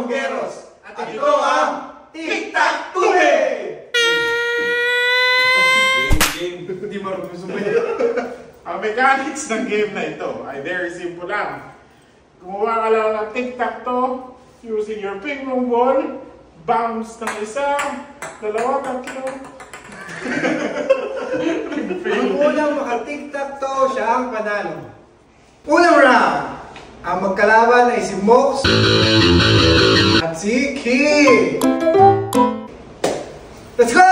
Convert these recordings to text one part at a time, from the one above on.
Bugeros! At ito ang TikTok Today! Game. Hindi marunong sumayo. Ang mechanics ng game na ito ay very simple lang. Gumawa ka lang ng tic-tac-toe using your ping pong ball, bounce ng isa, dalawa, tatlo. Ang unang maka-TikTok-toe siya ang panalo. Unang round, ang magkalaban ay si Mox at si Ki. Let's go!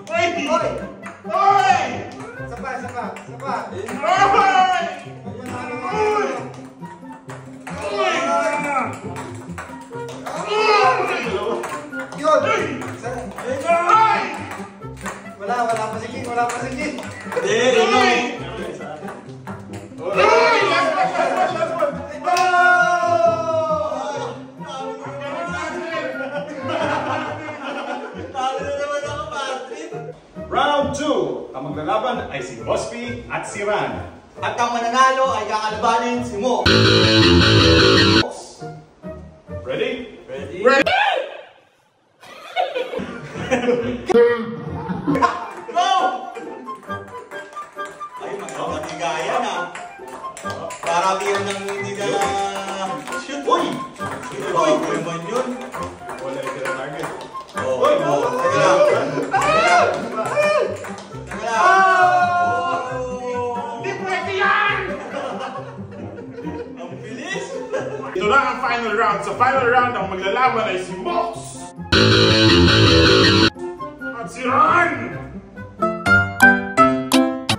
Oy! Oy! Oy! Sapa! Oy! Yun! Oy! Wala pa si Ki. Hindi, ino. Last one! Round 2, ang maglalaban ay si Bosby at si Ran. At ang mananalo ay kakalabanin si Mo. Ready? Ready? Go! Ay, magkakagaya na. Para biro ng hindi ka na shoot. Uy! Uy! Naman yun. Wala yung tira target. Oh, teka lang. Hindi pwede yan! Ang bilis! Ito na ang final round. Sa final round, ang maglalaban ay si Mox at si Ran!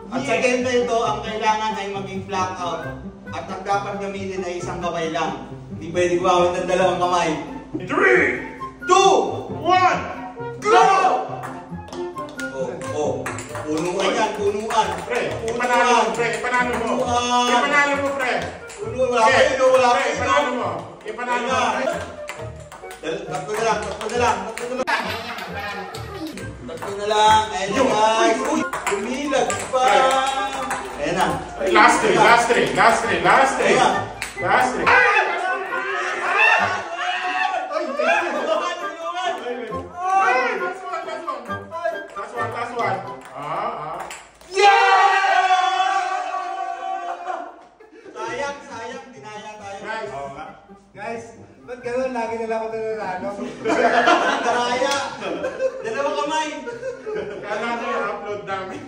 At sa game na ito, ang kailangan ay maging flat out. At ang dapat gamitin ay isang kamay lang. Hindi pwede gumamit ng dalawang kamay. 3, 2, 1, go! Punuan yan, punuan. Pre, ipanalo mo, pre. Ipanalo mo, pre. Wala kayo, wala Pre, kayo. ipanalo mo. Ipanalo mo, pre. Tatlo na lang. Ayan na guys. Uy, umilag pa. Ayan na. Last three. Last one. Sayang, dinaya tayo. Guys, Guys, ba't gano'n? Lagi nila ako nanalo. Daraya. Dalawang kamay. kala nyo i-upload namin.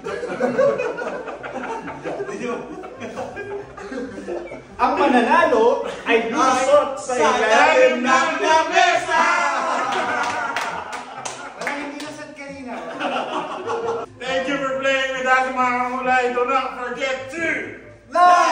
Ang mananalo ay lusot sa ilalim ng lamesa. Walang hindi nasad kanina. Thank you for playing with us, mga kamulay. Do not forget to Like!